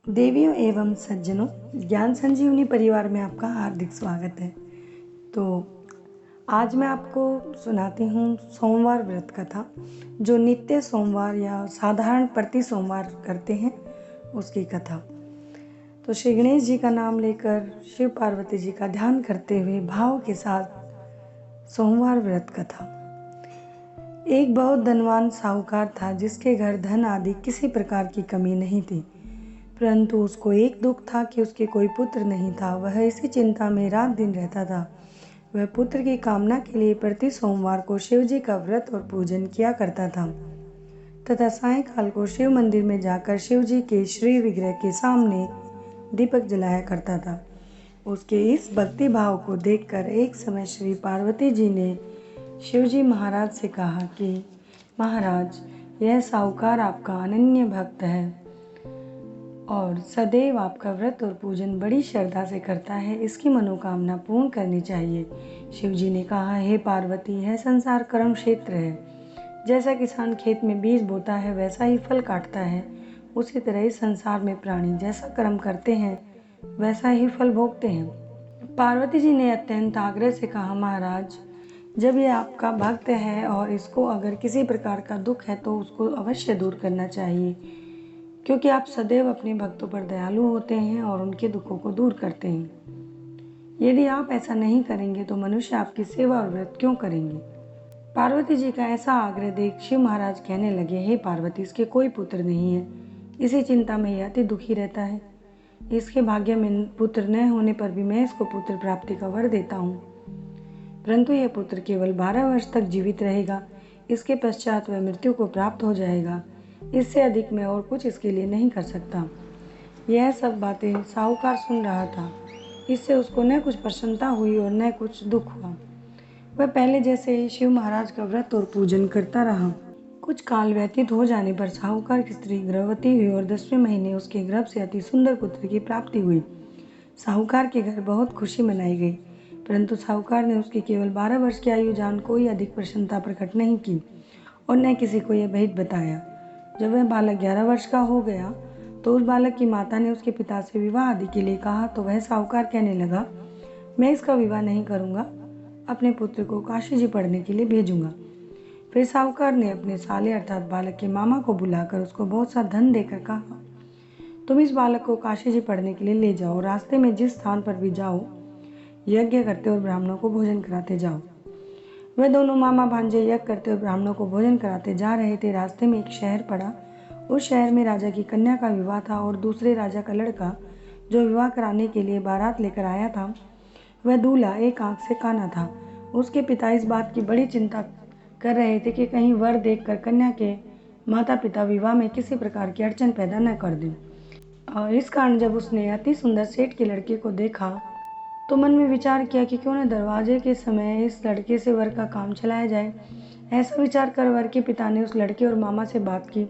देवियों एवं सज्जनों, ज्ञान संजीवनी परिवार में आपका हार्दिक स्वागत है। तो आज मैं आपको सुनाती हूँ सोमवार व्रत कथा, जो नित्य सोमवार या साधारण प्रति सोमवार करते हैं उसकी कथा। तो श्री गणेश जी का नाम लेकर शिव पार्वती जी का ध्यान करते हुए भाव के साथ सोमवार व्रत कथा। एक बहुत धनवान साहूकार था, जिसके घर धन आदि किसी प्रकार की कमी नहीं थी, परंतु उसको एक दुख था कि उसके कोई पुत्र नहीं था। वह इसी चिंता में रात दिन रहता था। वह पुत्र की कामना के लिए प्रति सोमवार को शिव जी का व्रत और पूजन किया करता था तथा सायंकाल को शिव मंदिर में जाकर शिव जी के श्री विग्रह के सामने दीपक जलाया करता था। उसके इस भक्ति भाव को देखकर एक समय श्री पार्वती जी ने शिव जी महाराज से कहा कि महाराज, यह साहूकार आपका अनन्य भक्त है और सदैव आपका व्रत और पूजन बड़ी श्रद्धा से करता है। इसकी मनोकामना पूर्ण करनी चाहिए। शिव जी ने कहा, हे पार्वती, यह संसार कर्म क्षेत्र है। जैसा किसान खेत में बीज बोता है वैसा ही फल काटता है, उसी तरह इस संसार में प्राणी जैसा कर्म करते हैं वैसा ही फल भोगते हैं। पार्वती जी ने अत्यंत आग्रह से कहा, महाराज, जब ये आपका भक्त है और इसको अगर किसी प्रकार का दुख है तो उसको अवश्य दूर करना चाहिए, क्योंकि आप सदैव अपने भक्तों पर दयालु होते हैं और उनके दुखों को दूर करते हैं। यदि आप ऐसा नहीं करेंगे तो मनुष्य आपकी सेवा और व्रत क्यों करेंगे। पार्वती जी का ऐसा आग्रह देख शिव महाराज कहने लगे, हे पार्वती, इसके कोई पुत्र नहीं है। इसी चिंता में यह अति दुखी रहता है। इसके भाग्य में पुत्र न होने पर भी मैं इसको पुत्र प्राप्ति का वर देता हूँ, परंतु यह पुत्र केवल 12 वर्ष तक जीवित रहेगा। इसके पश्चात वह मृत्यु को प्राप्त हो जाएगा। इससे अधिक मैं और कुछ इसके लिए नहीं कर सकता। यह सब बातें साहूकार सुन रहा था। इससे उसको न कुछ प्रसन्नता हुई और न कुछ दुख हुआ। वह पहले जैसे ही शिव महाराज का व्रत और पूजन करता रहा। कुछ काल व्यतीत हो जाने पर साहूकार की स्त्री गर्भवती हुई और 10वें महीने उसके गर्भ से अति सुंदर पुत्र की प्राप्ति हुई। साहूकार के घर बहुत खुशी मनाई गई, परंतु साहूकार ने उसकी केवल 12 वर्ष की आयु जान कोई अधिक प्रसन्नता प्रकट नहीं की और न किसी को यह भेद बताया। जब वह बालक 11 वर्ष का हो गया तो उस बालक की माता ने उसके पिता से विवाह आदि के लिए कहा, तो वह साहूकार कहने लगा, मैं इसका विवाह नहीं करूँगा, अपने पुत्र को काशी जी पढ़ने के लिए भेजूँगा। फिर साहूकार ने अपने साले अर्थात बालक के मामा को बुलाकर उसको बहुत सा धन देकर कहा, तुम इस बालक को काशी जी पढ़ने के लिए ले जाओ। रास्ते में जिस स्थान पर भी जाओ, यज्ञ करते और ब्राह्मणों को भोजन कराते जाओ। वह दोनों मामा भांजे यज्ञ करते और ब्राह्मणों को भोजन कराते जा रहे थे। रास्ते में एक शहर पड़ा। उस शहर में राजा की कन्या का विवाह था और दूसरे राजा का लड़का, जो विवाह कराने के लिए बारात लेकर आया था, वह दूल्हा एक आंख से काना था। उसके पिता इस बात की बड़ी चिंता कर रहे थे कि कहीं वर देखकर कन्या के माता पिता विवाह में किसी प्रकार की अड़चन पैदा न कर दें। और इस कारण जब उसने अति सुंदर सेठ के लड़के को देखा तो मन में विचार किया कि क्यों न दरवाजे के समय इस लड़के से वर का काम चलाया जाए। ऐसा विचार कर वर के पिता ने उस लड़के और मामा से बात की।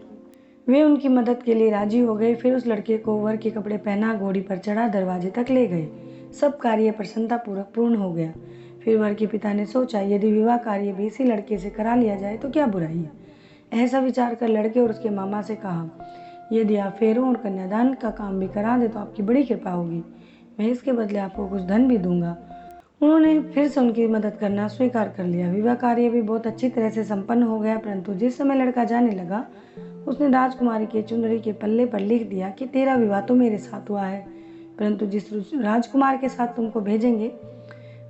वे उनकी मदद के लिए राजी हो गए। फिर उस लड़के को वर के कपड़े पहना, घोड़ी पर चढ़ा, दरवाजे तक ले गए। सब कार्य प्रसन्नता पूर्वक पूर्ण हो गया। फिर वर के पिता ने सोचा, यदि विवाह कार्य भी इसी लड़के से करा लिया जाए तो क्या बुराई है। ऐसा विचार कर लड़के और उसके मामा से कहा, यदि आप फेरों और कन्यादान का काम भी करा दे तो आपकी बड़ी कृपा होगी। मैं इसके बदले आपको कुछ धन भी दूंगा। उन्होंने फिर से उनकी मदद करना स्वीकार कर लिया। विवाह कार्य भी बहुत अच्छी तरह से संपन्न हो गया, परंतु जिस समय लड़का जाने लगा उसने राजकुमारी के चुनरी के पल्ले पर लिख दिया कि तेरा विवाह तो मेरे साथ हुआ है, परंतु जिस राजकुमार के साथ तुमको भेजेंगे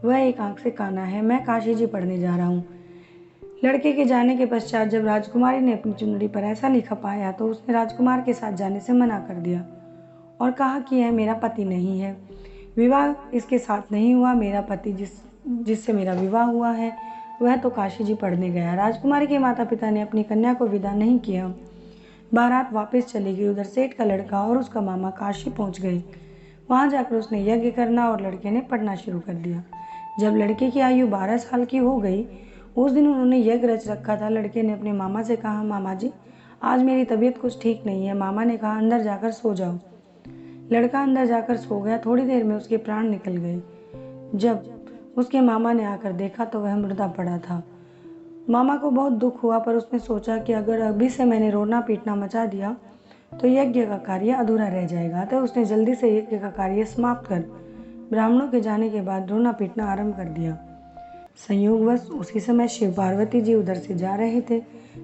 वह एक आंख से काना है। मैं काशी जी पढ़ने जा रहा हूँ। लड़के के जाने के पश्चात जब राजकुमारी ने अपनी चुनरी पर ऐसा लिखा पाया तो उसने राजकुमार के साथ जाने से मना कर दिया और कहा कि यह मेरा पति नहीं है, विवाह इसके साथ नहीं हुआ। मेरा पति जिससे मेरा विवाह हुआ है वह तो काशी जी पढ़ने गया। राजकुमारी के माता पिता ने अपनी कन्या को विदा नहीं किया। बारात वापस चली गई। उधर सेठ का लड़का और उसका मामा काशी पहुंच गए। वहां जाकर उसने यज्ञ करना और लड़के ने पढ़ना शुरू कर दिया। जब लड़के की आयु 12 साल की हो गई, उस दिन उन्होंने यज्ञ रच रखा था। लड़के ने अपने मामा से कहा, मामा जी, आज मेरी तबीयत कुछ ठीक नहीं है। मामा ने कहा, अंदर जाकर सो जाओ। लड़का अंदर जाकर सो गया। थोड़ी देर में उसके प्राण निकल गए। जब उसके मामा ने आकर देखा तो वह मुर्दा पड़ा था। मामा को बहुत दुख हुआ, पर उसने सोचा कि अगर अभी से मैंने रोना पीटना मचा दिया तो यज्ञ का कार्य अधूरा रह जाएगा। तो उसने जल्दी से यज्ञ का कार्य समाप्त कर ब्राह्मणों के जाने के बाद रोना पीटना आरंभ कर दिया। संयोगवश उसी समय शिव पार्वती जी उधर से जा रहे थे।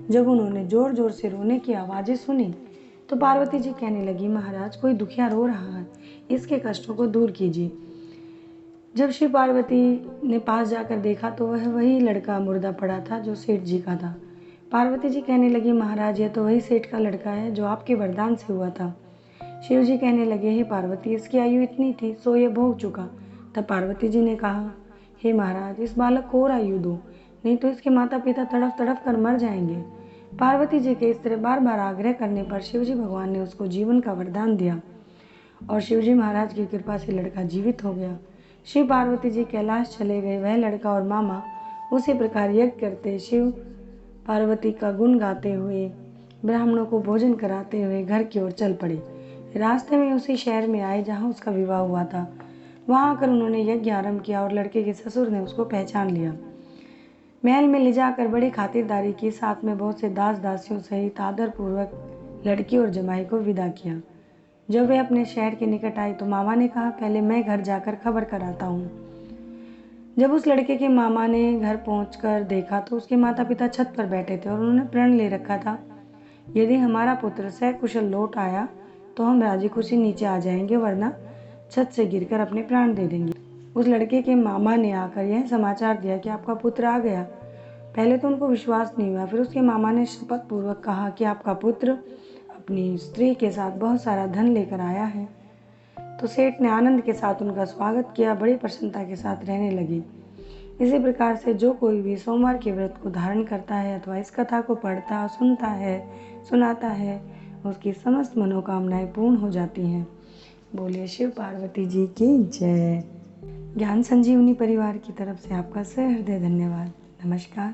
जब उन्होंने जोर जोर से रोने की आवाज़ें सुनी तो पार्वती जी कहने लगी, महाराज कोई दुखिया रो रहा है, इसके कष्टों को दूर कीजिए। जब शिव पार्वती ने पास जाकर देखा तो वह वही लड़का मुर्दा पड़ा था जो सेठ जी का था। पार्वती जी कहने लगी, महाराज यह तो वही सेठ का लड़का है जो आपके वरदान से हुआ था। शिव जी कहने लगे, हे पार्वती इसकी आयु इतनी थी सो यह भोग चुका। तब पार्वती जी ने कहा, हे महाराज इस बालक को और आयु दो, नहीं तो इसके माता पिता तड़फ तड़फ कर मर जाएंगे। पार्वती जी के इस तरह बार बार आग्रह करने पर शिवजी भगवान ने उसको जीवन का वरदान दिया और शिवजी महाराज की कृपा से लड़का जीवित हो गया। शिव पार्वती जी कैलाश चले गए। वह लड़का और मामा उसी प्रकार यज्ञ करते, शिव पार्वती का गुण गाते हुए, ब्राह्मणों को भोजन कराते हुए घर की ओर चल पड़े। रास्ते में उसी शहर में आए जहाँ उसका विवाह हुआ था। वहाँ आकर उन्होंने यज्ञ आरंभ किया और लड़के के ससुर ने उसको पहचान लिया। महल में ले जाकर बड़ी खातिरदारी की, साथ में बहुत से दास दासियों सहित आदरपूर्वक लड़की और जमाई को विदा किया। जब वे अपने शहर के निकट आई तो मामा ने कहा, पहले मैं घर जाकर खबर कराता हूँ। जब उस लड़के के मामा ने घर पहुंचकर देखा तो उसके माता पिता छत पर बैठे थे और उन्होंने प्रण ले रखा था, यदि हमारा पुत्र सकुशल लौट आया तो हम राजी खुशी नीचे आ जाएंगे, वरना छत से गिरकर अपने प्राण दे देंगे। उस लड़के के मामा ने आकर यह समाचार दिया कि आपका पुत्र आ गया। पहले तो उनको विश्वास नहीं हुआ। फिर उसके मामा ने शपथ पूर्वक कहा कि आपका पुत्र अपनी स्त्री के साथ बहुत सारा धन लेकर आया है। तो सेठ ने आनंद के साथ उनका स्वागत किया, बड़ी प्रसन्नता के साथ रहने लगे। इसी प्रकार से जो कोई भी सोमवार के व्रत को धारण करता है अथवा इस कथा को पढ़ता, सुनता है, सुनाता है, उसकी समस्त मनोकामनाएं पूर्ण हो जाती हैं। बोलिए शिव पार्वती जी की जय। ज्ञान संजीवनी परिवार की तरफ से आपका सहृदय धन्यवाद। नमस्कार।